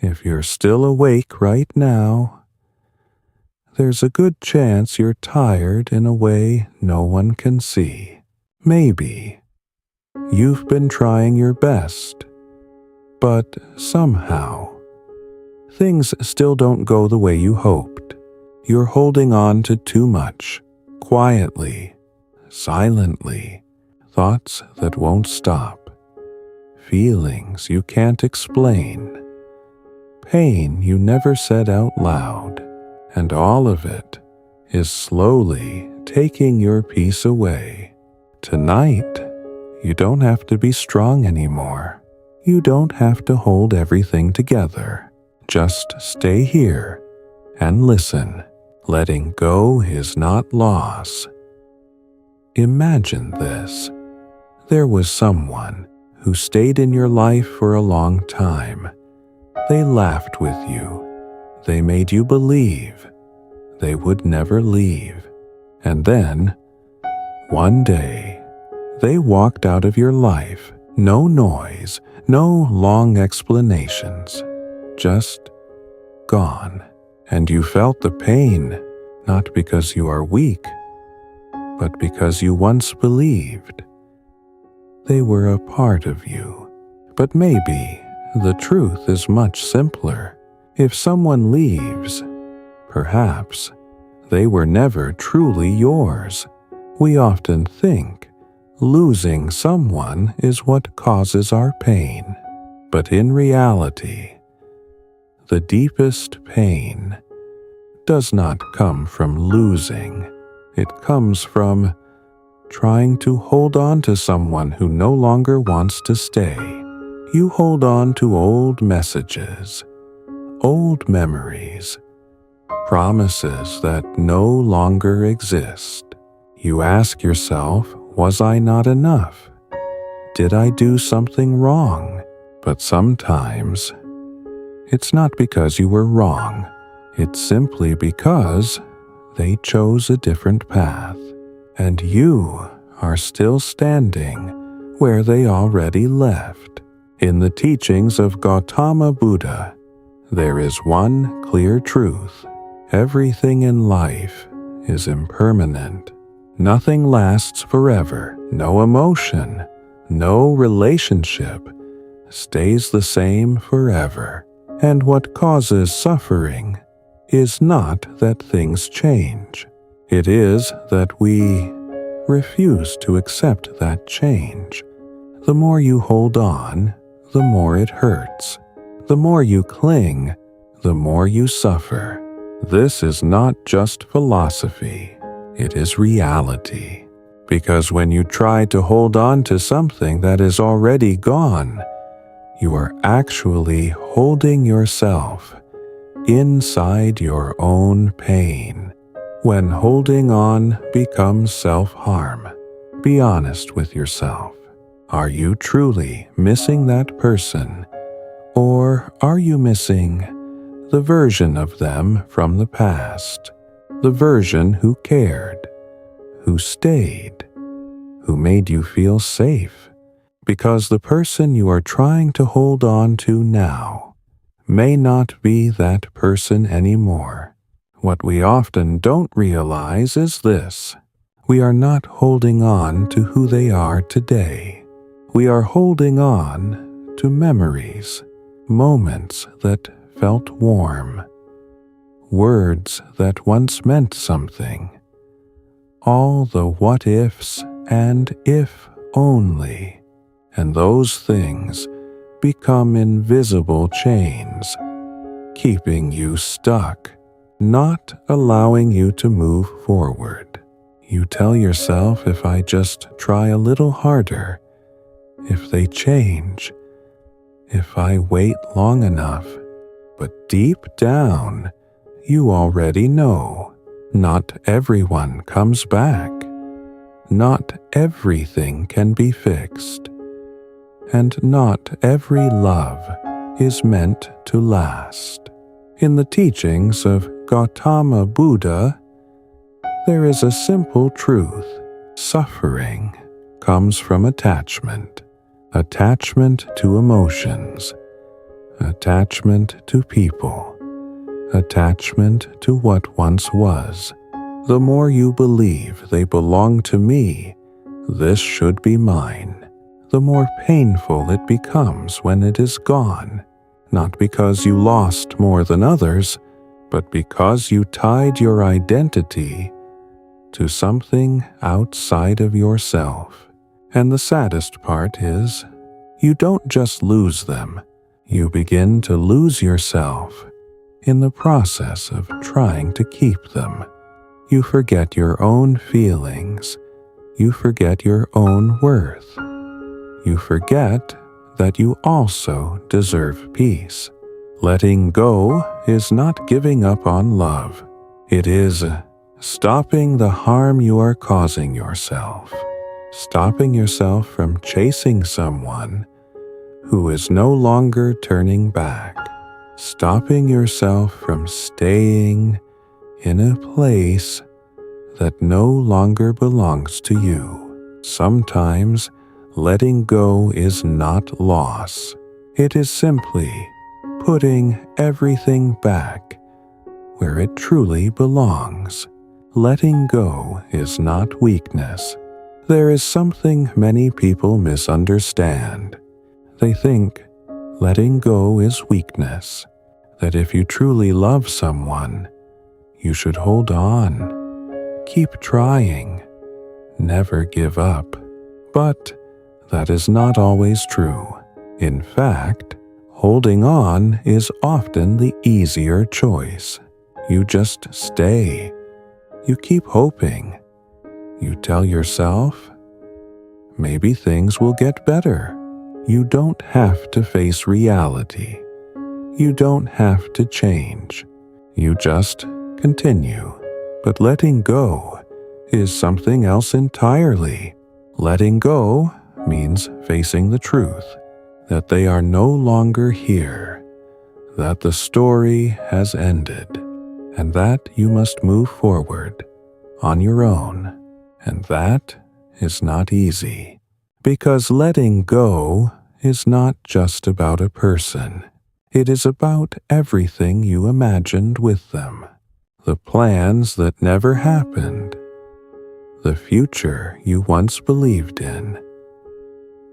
If you're still awake right now, there's a good chance you're tired in a way no one can see. Maybe you've been trying your best, but somehow things still don't go the way you hoped. You're holding on to too much, quietly, silently, thoughts that won't stop, feelings you can't explain, pain you never said out loud, and all of it is slowly taking your peace away. Tonight, you don't have to be strong anymore. You don't have to hold everything together. Just stay here and listen. Letting go is not loss. Imagine this. There was someone who stayed in your life for a long time. They laughed with you. They made you believe they would never leave. And then, one day, they walked out of your life. No noise, no long explanations. Just gone. And you felt the pain, not because you are weak, but because you once believed they were a part of you. But maybe the truth is much simpler. If someone leaves, perhaps they were never truly yours. We often think losing someone is what causes our pain, but in reality, the deepest pain does not come from losing. It comes from trying to hold on to someone who no longer wants to stay. You hold on to old messages, old memories, promises that no longer exist. You ask yourself, was I not enough? Did I do something wrong? But sometimes, it's not because you were wrong. It's simply because they chose a different path, and you are still standing where they already left. In the teachings of Gautama Buddha, there is one clear truth. Everything in life is impermanent. Nothing lasts forever. No emotion, no relationship stays the same forever. And what causes suffering is not that things change. It is that we refuse to accept that change. The more you hold on, the more it hurts. The more you cling, the more you suffer. This is not just philosophy, it is reality. Because when you try to hold on to something that is already gone, you are actually holding yourself inside your own pain. When holding on becomes self-harm, be honest with yourself. Are you truly missing that person, or are you missing the version of them from the past? The version who cared, who stayed, who made you feel safe? Because the person you are trying to hold on to now may not be that person anymore. What we often don't realize is this: we are not holding on to who they are today. We are holding on to memories, moments that felt warm, words that once meant something, all the what-ifs and if only. And those things become invisible chains, keeping you stuck, not allowing you to move forward. You tell yourself, if I just try a little harder, if they change, if I wait long enough. But deep down, you already know, not everyone comes back. Not everything can be fixed. And not every love is meant to last. In the teachings of Gautama Buddha, there is a simple truth. Suffering comes from attachment to emotions, attachment to people, attachment to what once was. The more you believe they belong to me, this should be mine, the more painful it becomes when it is gone, not because you lost more than others, but because you tied your identity to something outside of yourself. And the saddest part is, you don't just lose them, you begin to lose yourself in the process of trying to keep them. You forget your own feelings. You forget your own worth. You forget that you also deserve peace. Letting go is not giving up on love. It is stopping the harm you are causing yourself. Stopping yourself from chasing someone who is no longer turning back. Stopping yourself from staying in a place that no longer belongs to you. Sometimes letting go is not loss. It is simply putting everything back where it truly belongs. Letting go is not weakness. There is something many people misunderstand. They think letting go is weakness, that if you truly love someone, you should hold on, keep trying, never give up. But that is not always true. In fact, holding on is often the easier choice. You just stay. You keep hoping. You tell yourself, maybe things will get better. You don't have to face reality. You don't have to change. You just continue. But letting go is something else entirely. Letting go means facing the truth, that they are no longer here, that the story has ended, and that you must move forward on your own. And that is not easy, because letting go is not just about a person. It is about everything you imagined with them. The plans that never happened, the future you once believed in,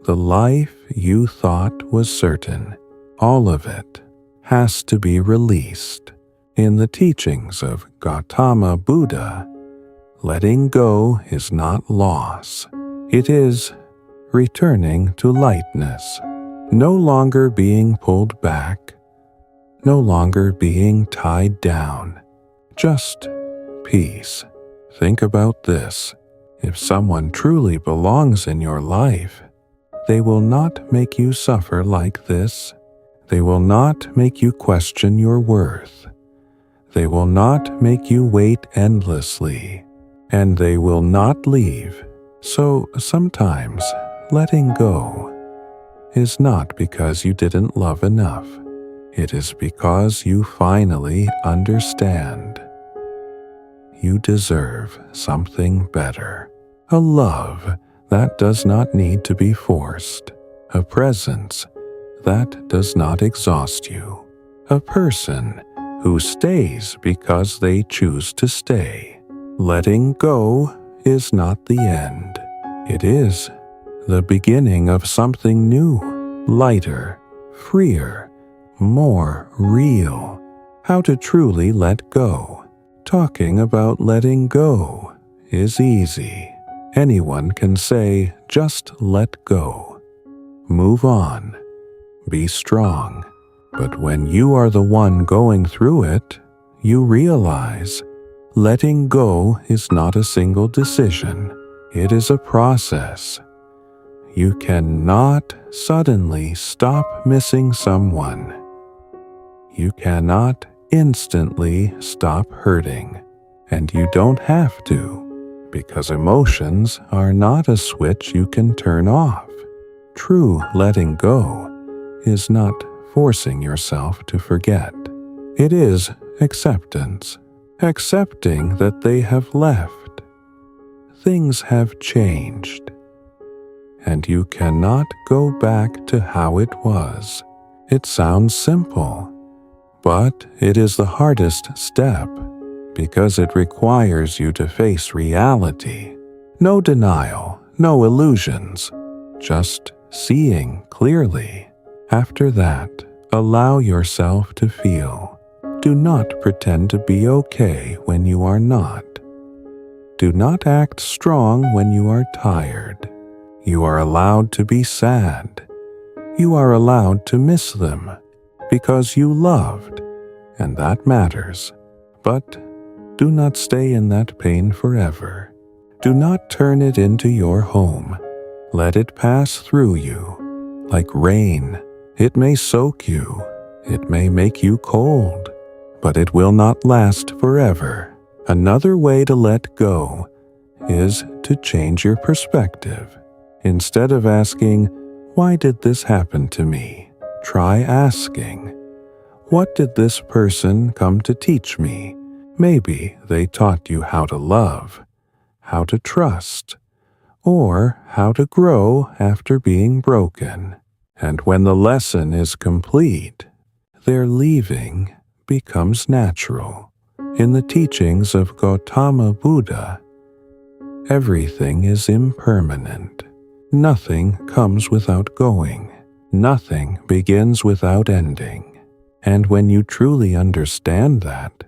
the life you thought was certain, all of it has to be released. In the teachings of Gautama Buddha, letting go is not loss. It is returning to lightness, no longer being pulled back, no longer being tied down. Just peace. Think about this. If someone truly belongs in your life, they will not make you suffer like this. They will not make you question your worth. They will not make you wait endlessly. And they will not leave. So sometimes letting go is not because you didn't love enough. It is because you finally understand. You deserve something better. A love that does not need to be forced. A presence that does not exhaust you. A person who stays because they choose to stay. Letting go is not the end. It is the beginning of something new, lighter, freer, more real. How to truly let go. Talking about letting go is easy. Anyone can say, just let go. Move on. Be strong. But when you are the one going through it, you realize letting go is not a single decision. It is a process. You cannot suddenly stop missing someone. You cannot instantly stop hurting. And you don't have to, because emotions are not a switch you can turn off. True letting go is not forcing yourself to forget. It is acceptance. Accepting that they have left. Things have changed. And you cannot go back to how it was. It sounds simple, but it is the hardest step because it requires you to face reality. No denial, no illusions, just seeing clearly. After that, allow yourself to feel. Do not pretend to be okay when you are not. Do not act strong when you are tired. You are allowed to be sad. You are allowed to miss them because you loved, and that matters. But do not stay in that pain forever. Do not turn it into your home. Let it pass through you. Like rain, it may soak you, it may make you cold, but it will not last forever. Another way to let go is to change your perspective. Instead of asking, "Why did this happen to me?" try asking, "What did this person come to teach me?" Maybe they taught you how to love, how to trust, or how to grow after being broken. And when the lesson is complete, their leaving becomes natural. In the teachings of Gautama Buddha, everything is impermanent. Nothing comes without going. Nothing begins without ending. And when you truly understand that,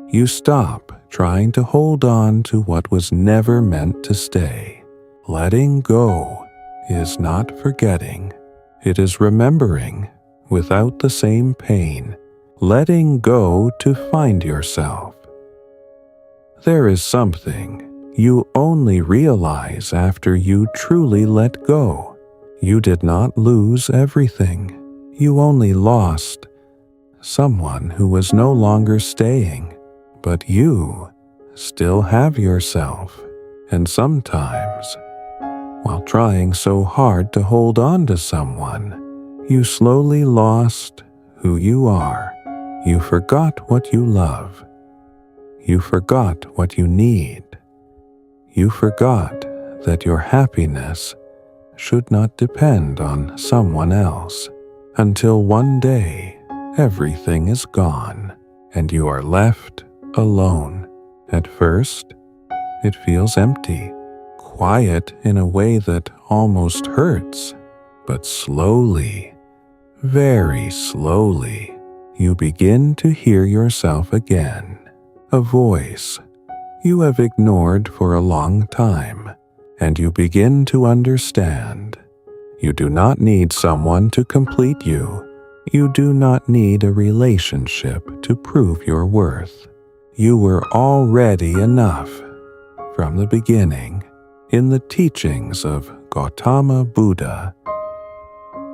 you stop trying to hold on to what was never meant to stay. Letting go is not forgetting. It is remembering without the same pain. Letting go to find yourself. There is something you only realize after you truly let go. You did not lose everything. You only lost someone who was no longer staying. But you still have yourself. And sometimes, while trying so hard to hold on to someone, you slowly lost who you are. You forgot what you love. You forgot what you need. You forgot that your happiness should not depend on someone else, until one day everything is gone and you are left alone. At first, it feels empty, quiet in a way that almost hurts, but slowly, very slowly, you begin to hear yourself again. A voice you have ignored for a long time, and you begin to understand. You do not need someone to complete you. You do not need a relationship to prove your worth. You were already enough. From the beginning, in the teachings of Gautama Buddha,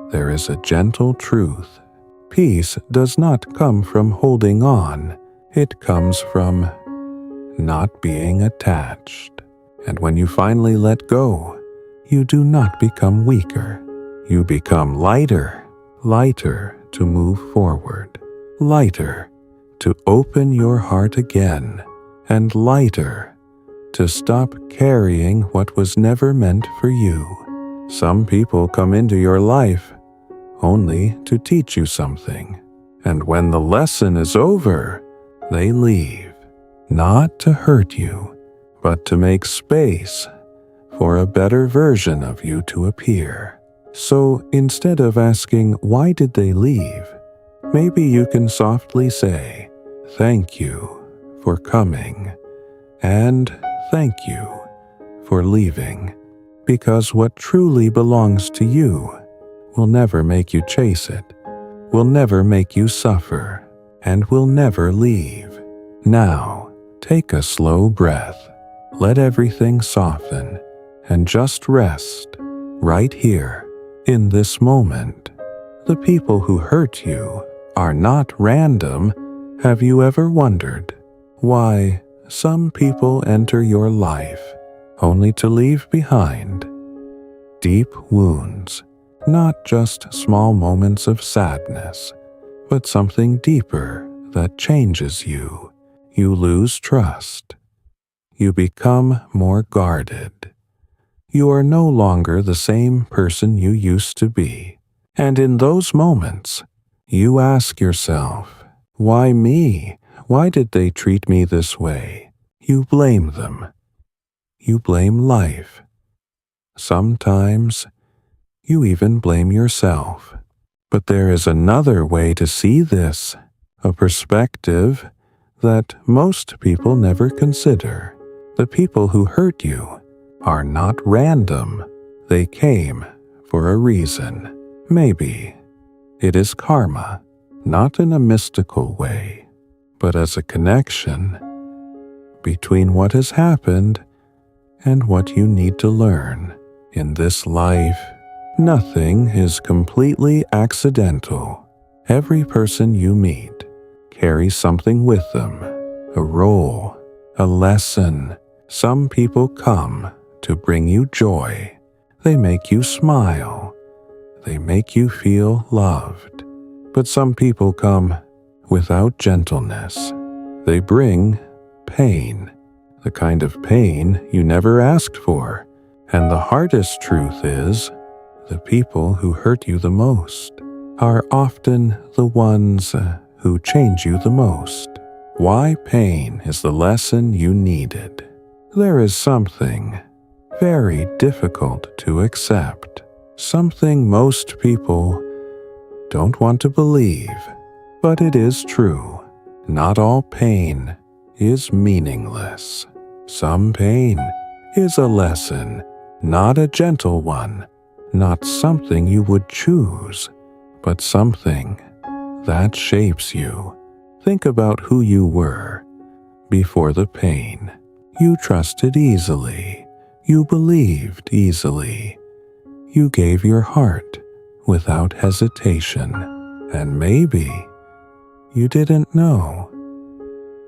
there is a gentle truth. Peace does not come from holding on. It comes from not being attached. And when you finally let go, you do not become weaker. You become lighter, lighter to move forward, lighter to open your heart again, and lighter to stop carrying what was never meant for you. Some people come into your life only to teach you something, and when the lesson is over, they leave, not to hurt you, but to make space for a better version of you to appear. So instead of asking, "Why did they leave?" maybe you can softly say, "Thank you for coming," and "Thank you for leaving," because what truly belongs to you will never make you chase it, will never make you suffer, and will never leave. Now, take a slow breath. Let everything soften, and just rest right here in this moment. The people who hurt you are not random. Have you ever wondered why some people enter your life only to leave behind deep wounds, not just small moments of sadness, but something deeper that changes you? You lose trust. You become more guarded. You are no longer the same person you used to be. And in those moments, You ask yourself, why me? Why did they treat me this way? You blame them. You blame life. Sometimes you even blame yourself. But there is another way to see this, a perspective that most people never consider. The people who hurt you are not random. They came for a reason. Maybe it is karma, not in a mystical way, but as a connection between what has happened and what you need to learn. In this life, nothing is completely accidental. Every person you meet carries something with them, a role, a lesson. Some people come to bring you joy. They make you smile. They make you feel loved. But some people come without gentleness. They bring pain, the kind of pain you never asked for. And the hardest truth is, the people who hurt you the most are often the ones who change you the most. Why pain is the lesson you needed. There is something very difficult to accept, something most people don't want to believe, but it is true. Not all pain is meaningless. Some pain is a lesson, not a gentle one, not something you would choose, but something that shapes you. Think about who you were before the pain. You trusted easily. You believed easily. You gave your heart without hesitation. And maybe you didn't know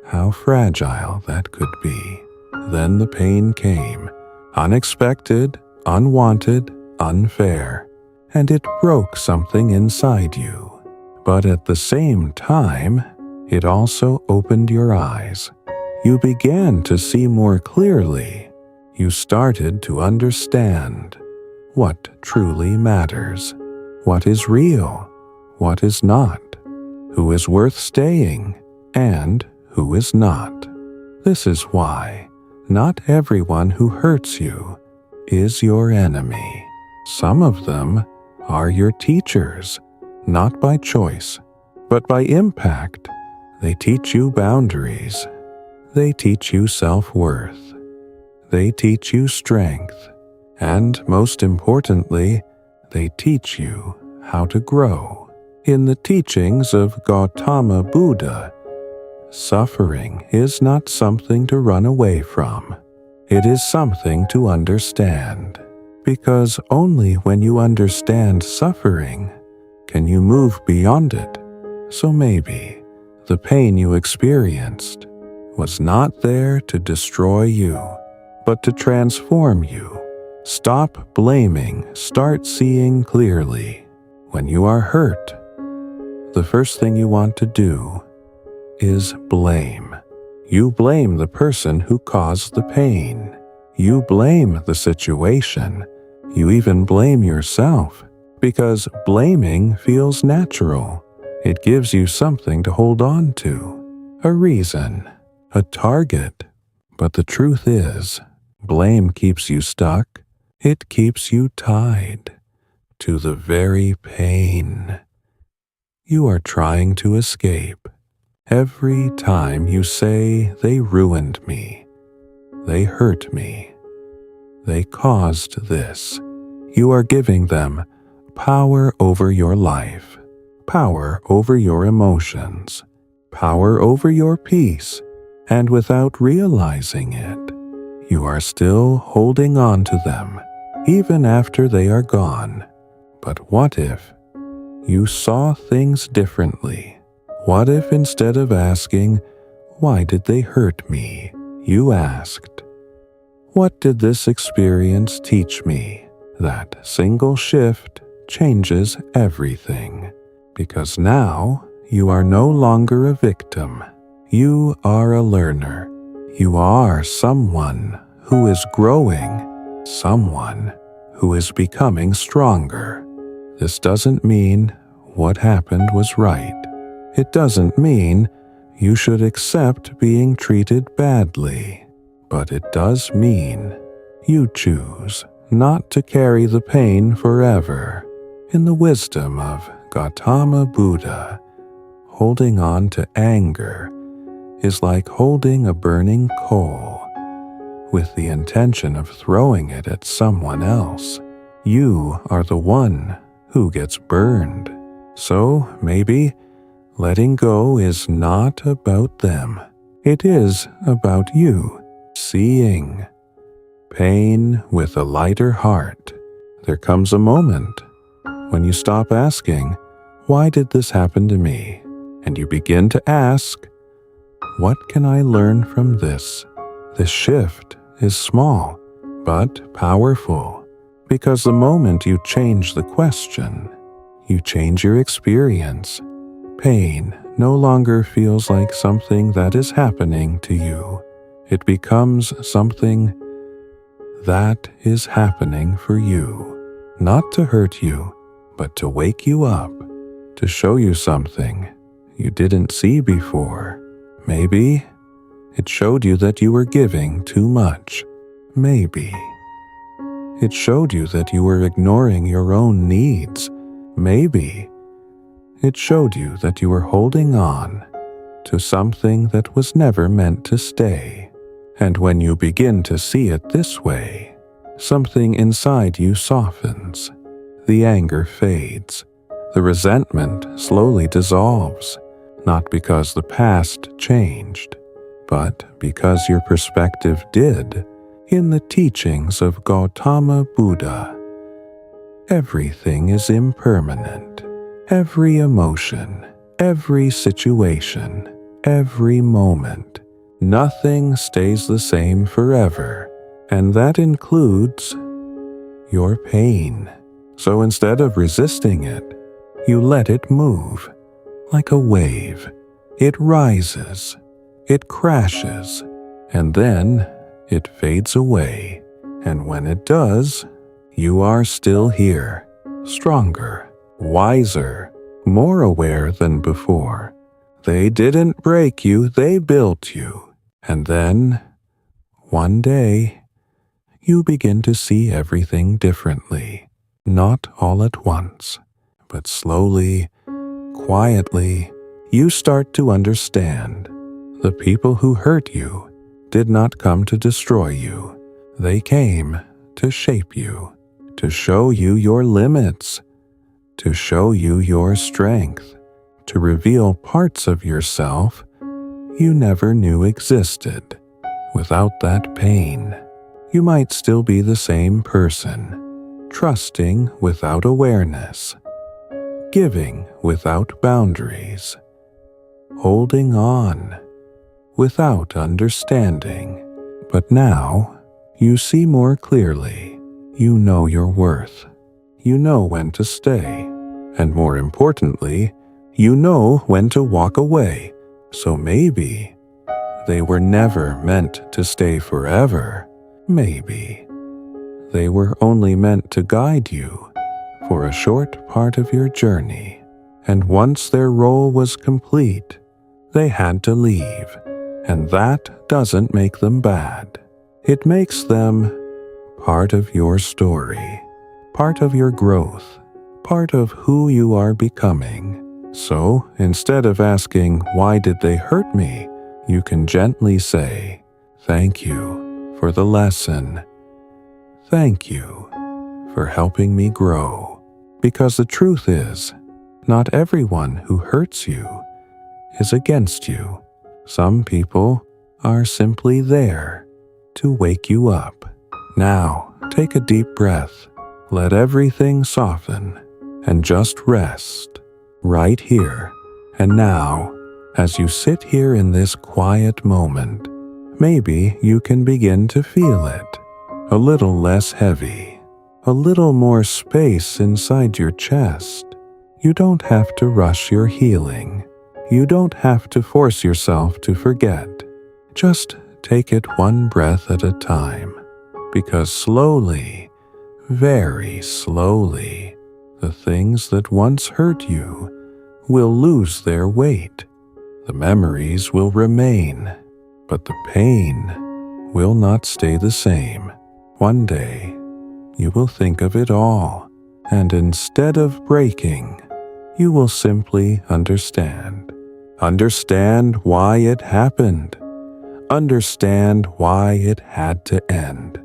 how fragile that could be. Then the pain came, unexpected, unwanted, unfair, and it broke something inside you. But at the same time, it also opened your eyes. You began to see more clearly. You started to understand what truly matters, what is real, what is not, who is worth staying, and who is not. This is why not everyone who hurts you is your enemy. Some of them are your teachers, not by choice, but by impact. They teach you boundaries. They teach you self-worth. They teach you strength. And most importantly, they teach you how to grow. In the teachings of Gautama Buddha, suffering is not something to run away from. It is something to understand. Because only when you understand suffering can you move beyond it. So maybe the pain you experienced was not there to destroy you, but to transform you. Stop blaming, start seeing clearly. When you are hurt, the first thing you want to do is blame. You blame the person who caused the pain. You blame the situation. You even blame yourself, because blaming feels natural. It gives you something to hold on to, a reason, a target. But the truth is, blame keeps you stuck. It keeps you tied to the very pain you are trying to escape. Every time you say they ruined me, they hurt me, they caused this, you are giving them power over your life, power over your emotions, power over your peace, and without realizing it, you are still holding on to them, even after they are gone. But what if you saw things differently? What if instead of asking, "Why did they hurt me?" you asked, "What did this experience teach me?" That single shift changes everything, because now you are no longer a victim. You are a learner. You are someone who is growing, someone who is becoming stronger. This doesn't mean what happened was right. It doesn't mean you should accept being treated badly, but it does mean you choose not to carry the pain forever. In the wisdom of Gautama Buddha, holding on to anger is like holding a burning coal with the intention of throwing it at someone else. You are the one who gets burned. So maybe letting go is not about them. It is about you, seeing pain with a lighter heart. There comes a moment when you stop asking, "Why did this happen to me?" and you begin to ask, "What can I learn from this?" This shift is small, but powerful, because the moment you change the question, you change your experience. Pain no longer feels like something that is happening to you. It becomes something that is happening for you, not to hurt you, but to wake you up, to show you something you didn't see before. Maybe it showed you that you were giving too much. Maybe it showed you that you were ignoring your own needs. Maybe it showed you that you were holding on to something that was never meant to stay. And when you begin to see it this way, something inside you softens. The anger fades. The resentment slowly dissolves, not because the past changed, but because your perspective did. In the teachings of Gautama Buddha, everything is impermanent. Every emotion, every situation, every moment. Nothing stays the same forever, and that includes your pain. So instead of resisting it, you let it move. Like a wave, it rises, it crashes, and then it fades away. And when it does, you are still here, stronger, wiser, more aware than before. They didn't break you, they built you. And then, one day, you begin to see everything differently. Not all at once, but slowly, quietly, you start to understand. The people who hurt you did not come to destroy you. They came to shape you, to show you your limits, to show you your strength, to reveal parts of yourself you never knew existed. Without that pain, you might still be the same person, trusting without awareness, giving without boundaries, holding on without understanding. But now, you see more clearly. You know your worth. You know when to stay. And more importantly, you know when to walk away. So maybe they were never meant to stay forever. Maybe they were only meant to guide you for a short part of your journey. And once their role was complete, they had to leave. And that doesn't make them bad. It makes them part of your story, part of your growth, part of who you are becoming. So, instead of asking, "Why did they hurt me?" you can gently say, "Thank you for the lesson. Thank you for helping me grow." Because the truth is, not everyone who hurts you is against you. Some people are simply there to wake you up. Now, take a deep breath. Let everything soften and just rest. Right here and now, as you sit here in this quiet moment, maybe you can begin to feel it. A little less heavy, a little more space inside your chest. You don't have to rush your healing. You don't have to force yourself to forget. Just take it one breath at a time, because slowly, very slowly, The things that once hurt you will lose their weight. The memories will remain, but the pain will not stay the same. One day, you will think of it all, and instead of breaking, you will simply understand. Understand why it happened. Understand why it had to end.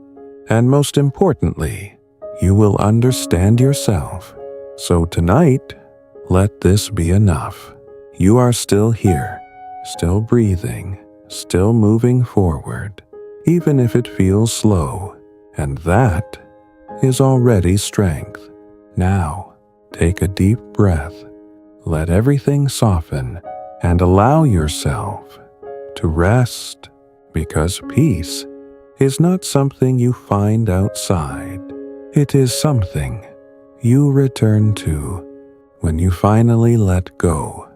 And most importantly, you will understand yourself. So tonight, let this be enough. You are still here, still breathing, still moving forward, even if it feels slow, and that is already strength. Now, take a deep breath, let everything soften, and allow yourself to rest, because peace is not something you find outside. It is something you return to when you finally let go.